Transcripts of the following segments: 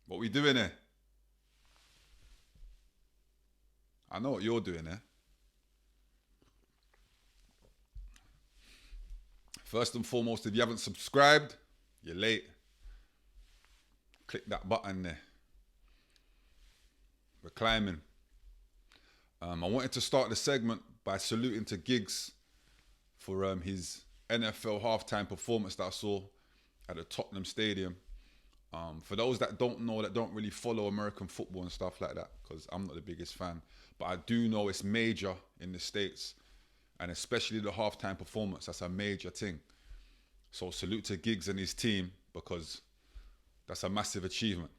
What we doing here? I know what you're doing here. First and foremost, if you haven't subscribed, you're late. Click that button there. We're climbing. I wanted to start the segment by saluting to Giggs for his NFL halftime performance that I saw at the Tottenham Stadium. For those that don't know, that don't really follow American football and stuff like that, because I'm not the biggest fan, but I do know it's major in the States, and especially the halftime performance, that's a major thing. So salute to Giggs and his team, because that's a massive achievement.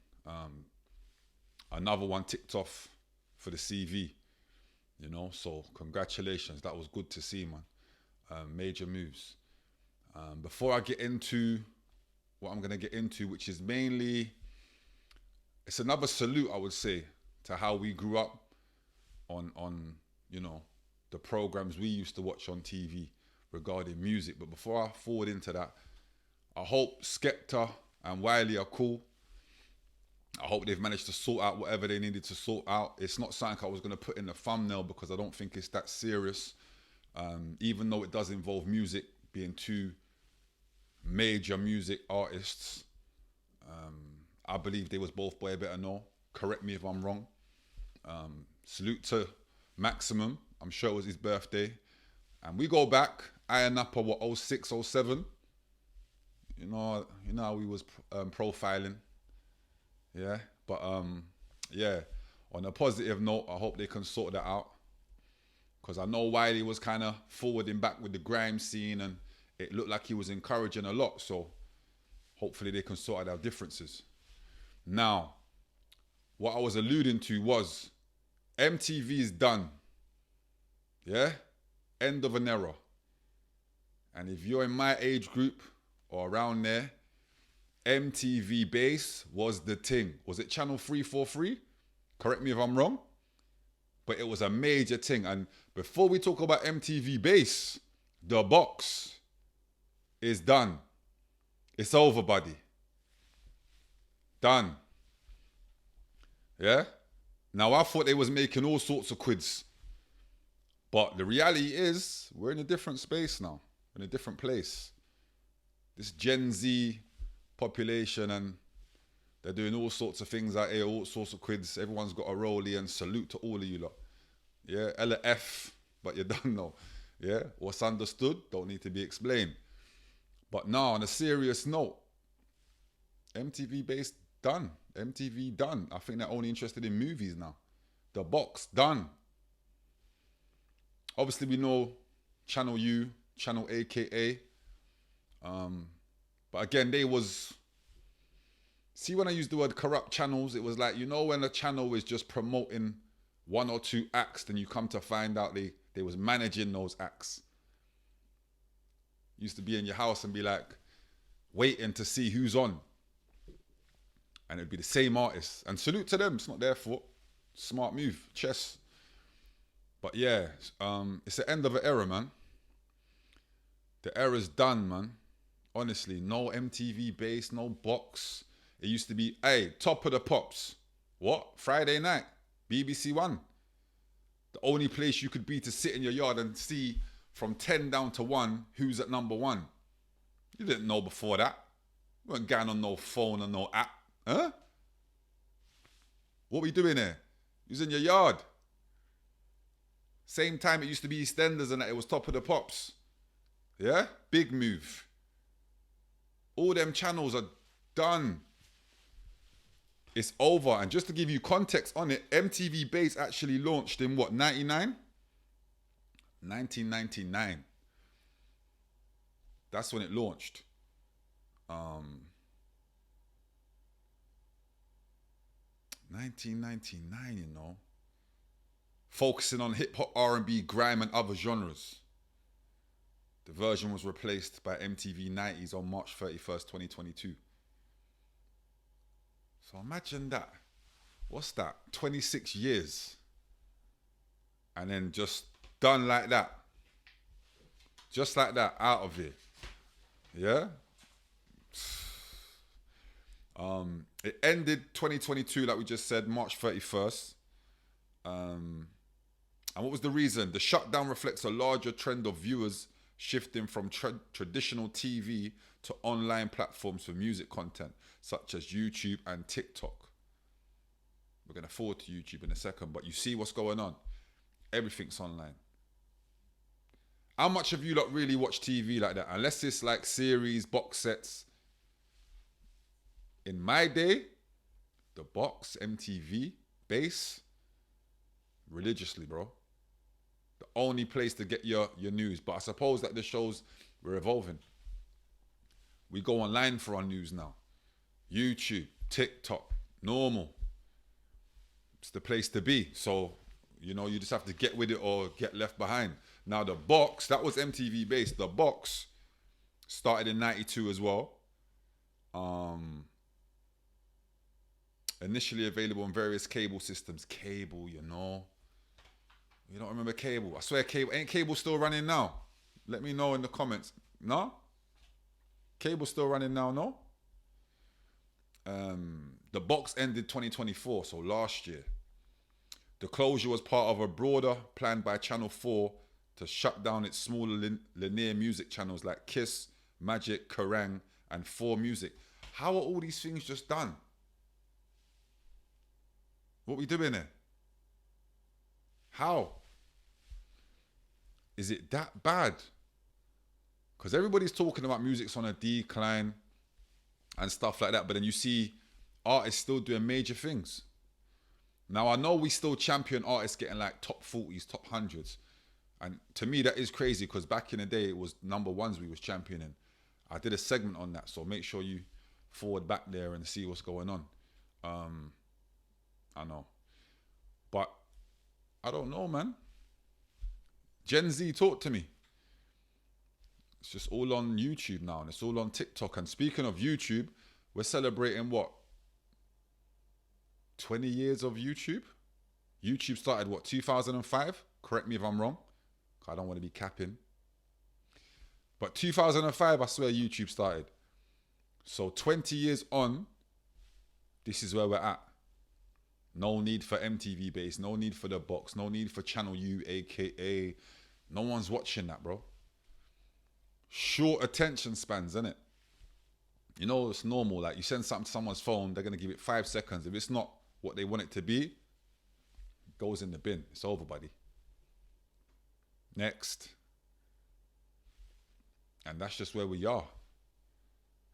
Another one ticked off for the CV, so congratulations. That was good to see, man. Major moves. Before I get into what I'm going to get into, which is mainly, it's another salute, I would say, to how we grew up on the programs we used to watch on TV regarding music. But before I forward into that, I hope Skepta and Wiley are cool. I hope they've managed to sort out whatever they needed to sort out. It's not something I was going to put in the thumbnail because I don't think it's that serious. Even though it does involve music, being two major music artists, I believe they was both Boy Better Know. Correct me if I'm wrong. Salute to Maximum. I'm sure it was his birthday. And we go back, Iron Upper, what, 06, 07? You know how we was profiling. Yeah, but yeah, on a positive note, I hope they can sort that out. Because I know Wiley was kind of forwarding back with the grime scene, and it looked like he was encouraging a lot. So hopefully they can sort out their differences. Now, what I was alluding to was MTV is done. Yeah? End of an era. And if you're in my age group or around there, MTV Base was the thing. Was it Channel 343? Correct me if I'm wrong. But it was a major thing. And before we talk about MTV Base, the box is done. It's over, buddy. Done. Yeah? Now, I thought they was making all sorts of quids. But the reality is, we're in a different space now. In a different place. This Gen Z population, and they're doing all sorts of things out here, all sorts of quids. Everyone's got a rollie, and salute to all of you lot. Yeah, L F, but you don't know. Yeah, what's understood don't need to be explained. But now, on a serious note, MTV Base done. MTV done. I think they're only interested in movies now. The box done. Obviously, we know Channel U, Channel AKA. But again, they was... See, when I use the word corrupt channels, it was like, when a channel is just promoting one or two acts, then you come to find out they was managing those acts. Used to be in your house and be like, waiting to see who's on. And it'd be the same artist. And salute to them, it's not their fault. Smart move, chess. But yeah, it's the end of an era, man. The era's done, man. Honestly, no MTV Base, no box. It used to be, hey, Top of the Pops. What? Friday night, BBC One. The only place you could be to sit in your yard and see from 10 down to 1 who's at number 1. You didn't know before that. You weren't going on no phone or no app. Huh? What were you doing there? You was in your yard. Same time it used to be EastEnders and that, it was Top of the Pops. Yeah? Big move. All them channels are done. It's over. And just to give you context on it, MTV Base actually launched in what, 99? 1999. That's when it launched. 1999, focusing on hip-hop, R&B, grime and other genres. The version was replaced by MTV 90s on March 31st, 2022. So imagine that. What's that? 26 years. And then just done like that. Just like that, out of it. Yeah? It ended 2022, like we just said, March 31st. And what was the reason? The shutdown reflects a larger trend of viewers shifting from traditional TV to online platforms for music content, such as YouTube and TikTok. We're going to forward to YouTube in a second, but you see what's going on. Everything's online. How much of you lot really watch TV like that? Unless it's like series, box sets. In my day, the box, MTV, base, religiously, bro. The only place to get your news. But I suppose that the shows were evolving. We go online for our news now. YouTube, TikTok, normal. It's the place to be. So, you know, you just have to get with it or get left behind. Now, the box, that was MTV based. The box started in 92 as well. Initially available on various cable systems. Cable, you know. You don't remember cable? I swear cable. Ain't cable still running now? Let me know in the comments. No? Cable still running now, no? The box ended 2024, so last year. The closure was part of a broader plan by Channel 4 to shut down its smaller linear music channels like Kiss, Magic, Kerrang, and 4 Music. How are all these things just done? What we doing here? How? Is it that bad? Because everybody's talking about music's on a decline and stuff like that, but then you see artists still doing major things. Now, I know we still champion artists getting like top 40s, top 100s. And to me, that is crazy because back in the day, it was number ones we was championing. I did a segment on that, so make sure you forward back there and see what's going on. I know. But I don't know, man. Gen Z, talk to me. It's just all on YouTube now and it's all on TikTok. And speaking of YouTube, we're celebrating what? 20 years of YouTube? YouTube started what, 2005? Correct me if I'm wrong. I don't want to be capping. But 2005, I swear YouTube started. So 20 years on, this is where we're at. No need for MTV base, no need for the box, no need for Channel U, aka no one's watching that, bro. Short attention spans, innit? You know, it's normal. Like, you send something to someone's phone, they're going to give it 5 seconds. If it's not what they want it to be, it goes in the bin. It's over, buddy. Next. And that's just where we are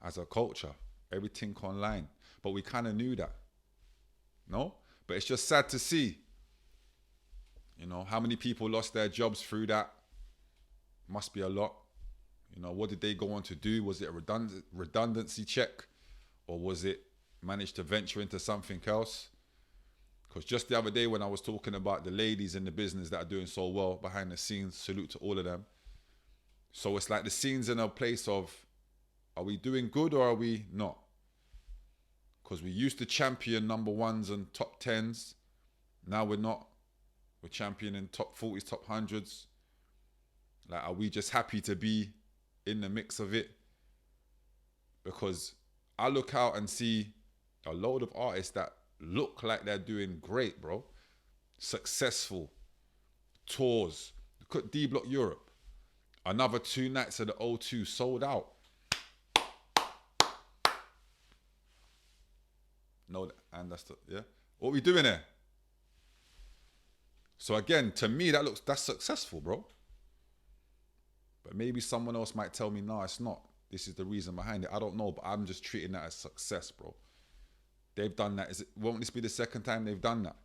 as a culture. Everything online. But we kind of knew that. No? But it's just sad to see, you know, how many people lost their jobs through that. Must be a lot. You know, what did they go on to do? Was it a redundancy check? Or was it managed to venture into something else? Because just the other day when I was talking about the ladies in the business that are doing so well behind the scenes, salute to all of them. So it's like the scene's in a place of, are we doing good or are we not? Because we used to champion number ones and top 10s. Now we're not. We're championing top 40s, top 100s. Like, are we just happy to be in the mix of it? Because I look out and see a load of artists that look like they're doing great, bro. Successful. Tours. Look at D-Block Europe. Another 2 nights at the O2 sold out. No, and that's the, yeah. What we doing here? So again, to me, that's successful, bro. But maybe someone else might tell me, no, it's not. This is the reason behind it. I don't know, but I'm just treating that as success, bro. They've done that. Won't this be the second time they've done that?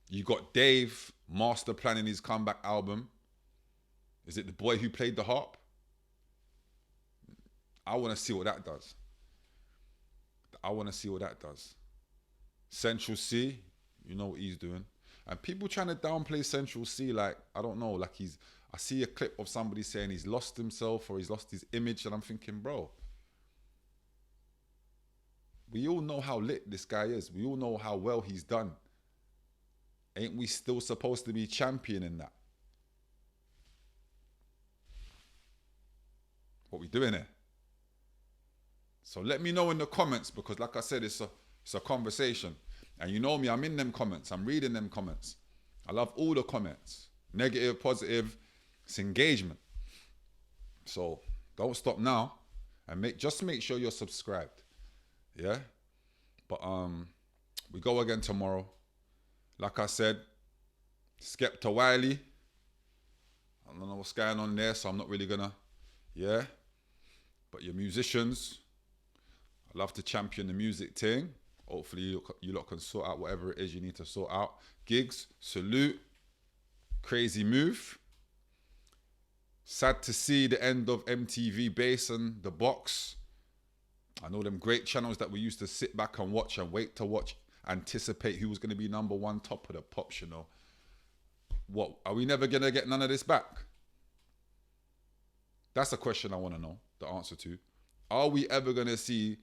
You got Dave master planning his comeback album. Is it the boy who played the harp? I want to see what that does. I want to see what that does. Central C, you know what he's doing. And people trying to downplay Central C, like, I don't know, like I see a clip of somebody saying he's lost himself or he's lost his image, and I'm thinking, bro, we all know how lit this guy is. We all know how well he's done. Ain't we still supposed to be championing that? What we doing here? So let me know in the comments, because like I said, it's a conversation. And you know me, I'm in them comments. I'm reading them comments. I love all the comments. Negative, positive. It's engagement. So don't stop now. And just make sure you're subscribed. Yeah? But we go again tomorrow. Like I said, Skepta Wiley. I don't know what's going on there, so I'm not really gonna, yeah. But your musicians, I love to champion the music thing. Hopefully you lot can sort out whatever it is you need to sort out. Gigs, salute, crazy move. Sad to see the end of MTV Base and The Box. I know them great channels that we used to sit back and watch and wait to watch, anticipate who was going to be number one, top of the pops, you know. What, are we never going to get none of this back? That's a question I want to know the answer to. Are we ever going to see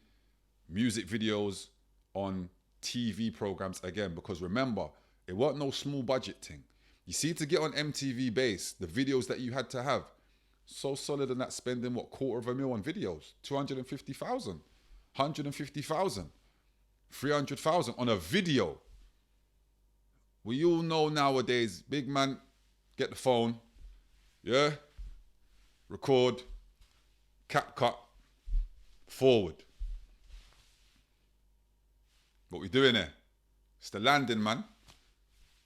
music videos on TV programs again? Because remember, it wasn't no small budget thing. You see, to get on MTV Base, the videos that you had to have, so solid in that, spending what, $250,000 on videos, 250,000, 150,000, 300,000 on a video. We all know nowadays, big man, get the phone, yeah, record, cap cut, forward. What we doing here? It's the landing, man.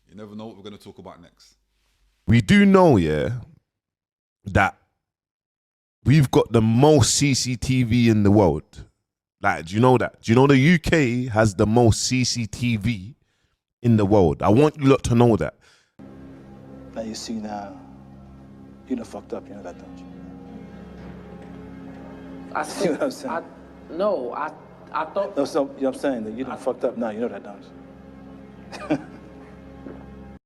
You never know what we're going to talk about next. We do know, yeah, that we've got the most CCTV in the world. Like, do you know that? Do you know the UK has the most CCTV in the world? I want you lot to know that. Now you see now, you done fucked up, you know that, don't you? I See what I'm saying? I thought. No, so, you know what I'm saying? That you done fucked up now, you know that, don't you?